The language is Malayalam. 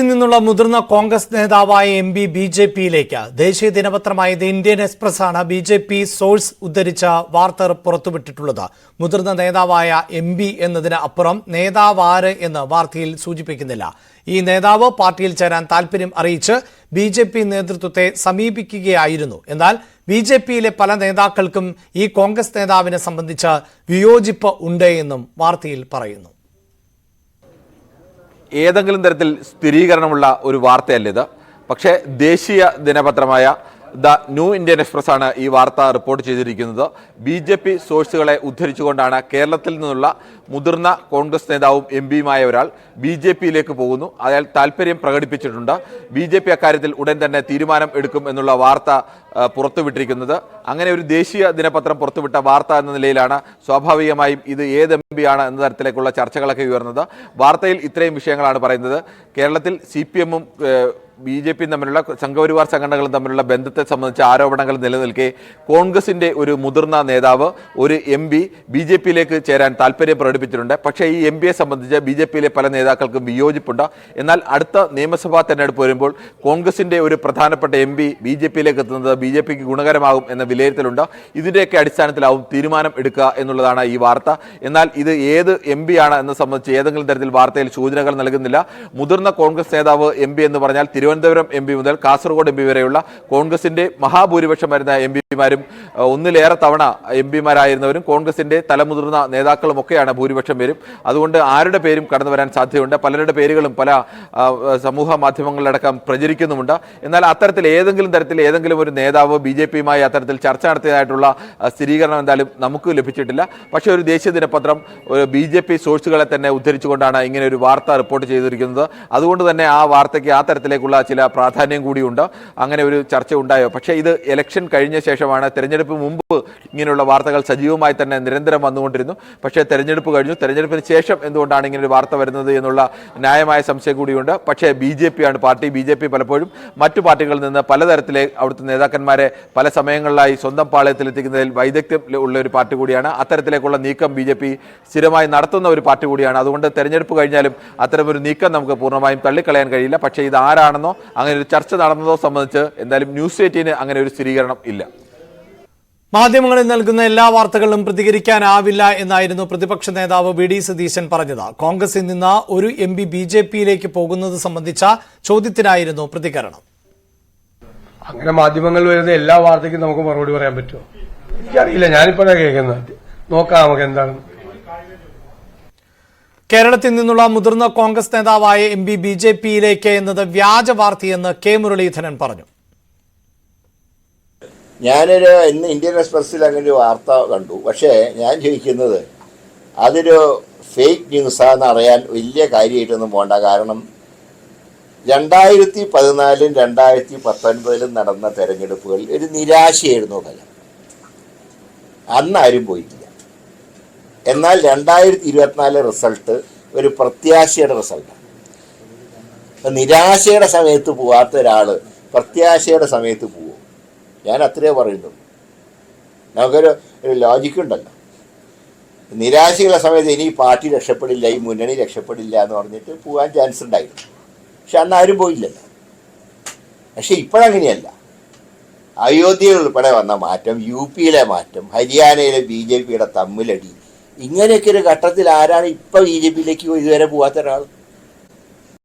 നിന്നുള്ള മുതിർന്ന കോൺഗ്രസ് നേതാവായ എം.പി. ബി.ജെ.പിയിലേക്ക് ദേശീയ ദിനപത്രമായ ദി ഇന്ത്യൻ എക്സ്പ്രസ് ആണ് ബി.ജെ.പി സോഴ്സ് ഉദ്ധരിച്ച വാർത്ത പുറത്തുവിട്ടിട്ടുള്ളത്. മുതിർന്ന നേതാവായ എം.പി എന്നതിന് അപ്പുറം നേതാവാര് എന്ന് വാർത്തയിൽ സൂചിപ്പിക്കുന്നില്ല. ഈ നേതാവ് പാർട്ടിയിൽ ചേരാൻ താൽപര്യം അറിയിച്ച് ബി.ജെ.പി നേതൃത്വത്തെ സമീപിക്കുകയായിരുന്നു. എന്നാൽ ബി.ജെ.പിയിലെ പല നേതാക്കൾക്കും ഈ കോൺഗ്രസ് നേതാവിനെ സംബന്ധിച്ച് വിയോജിപ്പ് ഉണ്ട് എന്നും വാർത്തയിൽ പറയുന്നു. ഏതെങ്കിലും തരത്തിൽ സ്ഥിരീകരണമുള്ള ഒരു വാർത്തയല്ലിത്. പക്ഷേ ദേശീയ ദിനപത്രമായ ദ ന്യൂ ഇന്ത്യൻ എക്സ്പ്രസ് ആണ് ഈ വാർത്ത റിപ്പോർട്ട് ചെയ്തിരിക്കുന്നത്. ബി.ജെ.പി സോഴ്സുകളെ ഉദ്ധരിച്ചുകൊണ്ടാണ് കേരളത്തിൽ നിന്നുള്ള മുതിർന്ന കോൺഗ്രസ് നേതാവും എം.പിയുമായ ഒരാൾ ബി.ജെ.പിയിലേക്ക് പോകുന്നു. അയാൾ താല്പര്യം പ്രകടിപ്പിച്ചിട്ടുണ്ട്. ബി.ജെ.പി അക്കാര്യത്തിൽ ഉടൻ തന്നെ തീരുമാനം എടുക്കും എന്നുള്ള വാർത്ത പുറത്തുവിട്ടിരിക്കുന്നത്. അങ്ങനെ ഒരു ദേശീയ ദിനപത്രം പുറത്തുവിട്ട വാർത്ത എന്ന നിലയിലാണ് സ്വാഭാവികമായും ഇത് ഏത് എം.പി ആണ് എന്ന തരത്തിലേക്കുള്ള ചർച്ചകളൊക്കെ ഉയർന്നത്. വാർത്തയിൽ ഇത്രയും വിഷയങ്ങളാണ് പറയുന്നത്. കേരളത്തിൽ CPM-ഉം ബി.ജെ.പിയും തമ്മിലുള്ള സംഘപരിവാർ സംഘടനകളും തമ്മിലുള്ള ബന്ധത്തെ സംബന്ധിച്ച ആരോപണങ്ങൾ നിലനിൽക്കെ കോൺഗ്രസിന്റെ ഒരു മുതിർന്ന നേതാവ് ഒരു എം.പി ബി.ജെ.പിയിലേക്ക് ചേരാൻ താല്പര്യം പ്രകടിപ്പിച്ചിട്ടുണ്ട്. പക്ഷേ ഈ എം.പിയെ സംബന്ധിച്ച് ബി.ജെ.പിയിലെ പല നേതാക്കൾക്കും വിയോജിപ്പുണ്ട്. എന്നാൽ അടുത്ത നിയമസഭാ തെരഞ്ഞെടുപ്പ് വരുമ്പോൾ കോൺഗ്രസിന്റെ ഒരു പ്രധാനപ്പെട്ട എം.പി ബി.ജെ.പിയിലേക്ക് എത്തുന്നത് ബി.ജെ.പിക്ക് ഗുണകരമാകും എന്ന വിലയിരുത്തലുണ്ട്. ഇതിന്റെയൊക്കെ അടിസ്ഥാനത്തിലാവും തീരുമാനം എടുക്കുക എന്നുള്ളതാണ് ഈ വാർത്ത. എന്നാൽ ഇത് ഏത് എം.പി ആണ് എന്നത് സംബന്ധിച്ച് ഏതെങ്കിലും തരത്തിൽ വാർത്തയിൽ സൂചനകൾ നൽകുന്നില്ല. മുതിർന്ന കോൺഗ്രസ് നേതാവ് എം.പി എന്ന് പറഞ്ഞാൽ തിരുവനന്തപുരം എം.പി മുതൽ കാസർഗോഡ് എം.പി വരെയുള്ള കോൺഗ്രസിന്റെ മഹാഭൂരിപക്ഷം വരുന്ന എം.പിമാരും ഒന്നിലേറെ തവണ എം.പിമാരായിരുന്നവരും കോൺഗ്രസിന്റെ തലമുതിർന്ന നേതാക്കളും ഒക്കെയാണ് ഭൂരിപക്ഷം പേരും. അതുകൊണ്ട് ആരുടെ പേരും കടന്നു വരാൻ സാധ്യതയുണ്ട്. പലരുടെ പേരുകളും പല സമൂഹ മാധ്യമങ്ങളിലടക്കം പ്രചരിക്കുന്നുമുണ്ട്. എന്നാൽ അത്തരത്തിൽ ഏതെങ്കിലും തരത്തിൽ ഏതെങ്കിലും ഒരു നേതാവ് ബി.ജെ.പിയുമായി അത്തരത്തിൽ ചർച്ച നടത്തിയതായിട്ടുള്ള സ്ഥിരീകരണം എന്തായാലും നമുക്ക് ലഭിച്ചിട്ടില്ല. പക്ഷേ ഒരു ദേശീയ ദിനപത്രം ബി.ജെ.പി സോഴ്സുകളെ തന്നെ ഉദ്ധരിച്ചുകൊണ്ടാണ് ഇങ്ങനെ ഒരു വാർത്ത റിപ്പോർട്ട് ചെയ്തിരിക്കുന്നത്. അതുകൊണ്ട് തന്നെ ആ വാർത്തയ്ക്ക് ആ തരത്തിലേക്കുള്ള ചില പ്രാധാന്യം കൂടിയുണ്ട്. അങ്ങനെ ഒരു ചർച്ച ഉണ്ടായോ? പക്ഷേ ഇത് ഇലക്ഷൻ കഴിഞ്ഞ ശേഷമാണ്. തെരഞ്ഞെടുപ്പ് മുമ്പ് ഇങ്ങനെയുള്ള വാർത്തകൾ സജീവമായി തന്നെ നിരന്തരം വന്നുകൊണ്ടിരുന്നു. പക്ഷേ തെരഞ്ഞെടുപ്പ് കഴിഞ്ഞു. തെരഞ്ഞെടുപ്പിന് ശേഷം എന്തുകൊണ്ടാണ് ഇങ്ങനെ ഒരു വാർത്ത വരുന്നത് എന്നുള്ള ന്യായമായ സംശയം കൂടിയുണ്ട്. പക്ഷേ ബി.ജെ.പി ആണ് പാർട്ടി. ബി.ജെ.പി പലപ്പോഴും മറ്റു പാർട്ടികളിൽ നിന്ന് പലതരത്തിലെ അവിടുത്തെ നേതാക്കന്മാരെ പല സമയങ്ങളിലായി സ്വന്തം പാളയത്തിലെത്തിക്കുന്നതിൽ വൈദഗ്ധ്യം ഉള്ള ഒരു പാർട്ടി കൂടിയാണ്. അത്തരത്തിലേക്കുള്ള നീക്കം ബി.ജെ.പി സ്ഥിരമായി നടത്തുന്ന ഒരു പാർട്ടി കൂടിയാണ്. അതുകൊണ്ട് തെരഞ്ഞെടുപ്പ് കഴിഞ്ഞാലും അത്തരമൊരു നീക്കം നമുക്ക് പൂർണ്ണമായും തള്ളിക്കളയാൻ കഴിയില്ല. പക്ഷേ ഇത് ആരാണെന്നോ അങ്ങനെ ഒരു ചർച്ച നടന്നതോ സംബന്ധിച്ച് എന്തായാലും ന്യൂസ് 18 അങ്ങനെ ഒരു സ്ഥിരീകരണം ഇല്ല. മാധ്യമങ്ങളിൽ നൽകുന്ന എല്ലാ വാർത്തകളിലും പ്രതികരിക്കാനാവില്ല എന്നായിരുന്നു പ്രതിപക്ഷ നേതാവ് വി ഡി സതീശൻ പറഞ്ഞത്. കോൺഗ്രസിൽ നിന്ന് ഒരു എം.പി ബി.ജെ.പിയിലേക്ക് പോകുന്നത് സംബന്ധിച്ച ചോദ്യത്തിനായിരുന്നു പ്രതികരണം. അങ്ങനെ മാധ്യമങ്ങളിൽ വരുന്ന എല്ലാ വാർത്തയ്ക്കും നമുക്ക് മറുപടി പറയാൻ പറ്റുമോ? എനിക്കറിയില്ല. ഞാനിപ്പോഴാണ് കേൾക്കുന്നത്. നോക്കാം നമുക്ക് എന്താണ്. കേരളത്തിൽ നിന്നുള്ള മുതിർന്ന കോൺഗ്രസ് നേതാവായ എം.പി ബി.ജെ.പിയിലേക്ക് എന്നത് വ്യാജ വാർത്തയെന്ന് കെ മുരളീധരൻ പറഞ്ഞു. ഇന്ന് ഇന്ത്യൻ എക്സ്പ്രസിൽ അങ്ങനെ ഒരു വാർത്ത കണ്ടു. പക്ഷേ ഞാൻ ചോദിക്കുന്നത് അതൊരു ഫേക്ക് ന്യൂസാന്ന് അറിയാൻ വലിയ കാര്യമായിട്ടൊന്നും പോകണ്ട. കാരണം 2014 2019 നടന്ന തെരഞ്ഞെടുപ്പുകളിൽ ഒരു നിരാശയായിരുന്നു ഫലം. അന്നാരും പോയിട്ടില്ല. എന്നാൽ 2024 റിസൾട്ട് ഒരു പ്രത്യാശയുടെ റിസൾട്ടാണ്. നിരാശയുടെ സമയത്ത് പോവാത്ത ഒരാൾ പ്രത്യാശയുടെ സമയത്ത് പോവും. ഞാൻ അത്രേ പറയുന്നുള്ളൂ. നമുക്കൊരു ലോജിക്കുണ്ടല്ലോ. നിരാശയുള്ള സമയത്ത് ഇനി പാർട്ടി രക്ഷപ്പെടില്ല, ഈ മുന്നണി രക്ഷപ്പെടില്ല എന്ന് പറഞ്ഞിട്ട് പോകാൻ ചാൻസ് ഉണ്ടായിരുന്നു. പക്ഷെ അന്ന് ആരും പോയില്ലല്ലോ. പക്ഷെ ഇപ്പോഴങ്ങനെയല്ല. അയോധ്യയിൽ ഉൾപ്പെടെ വന്ന മാറ്റം, UP-യിലെ മാറ്റം, ഹരിയാനയിലെ ബി.ജെ.പിയുടെ തമ്മിലടി, ഇങ്ങനെയൊക്കെ ഒരു ഘട്ടത്തിൽ ആരാണ് ഇപ്പം ബി.ജെ.പിയിലേക്ക് ഇതുവരെ പോകാത്ത ഒരാൾ?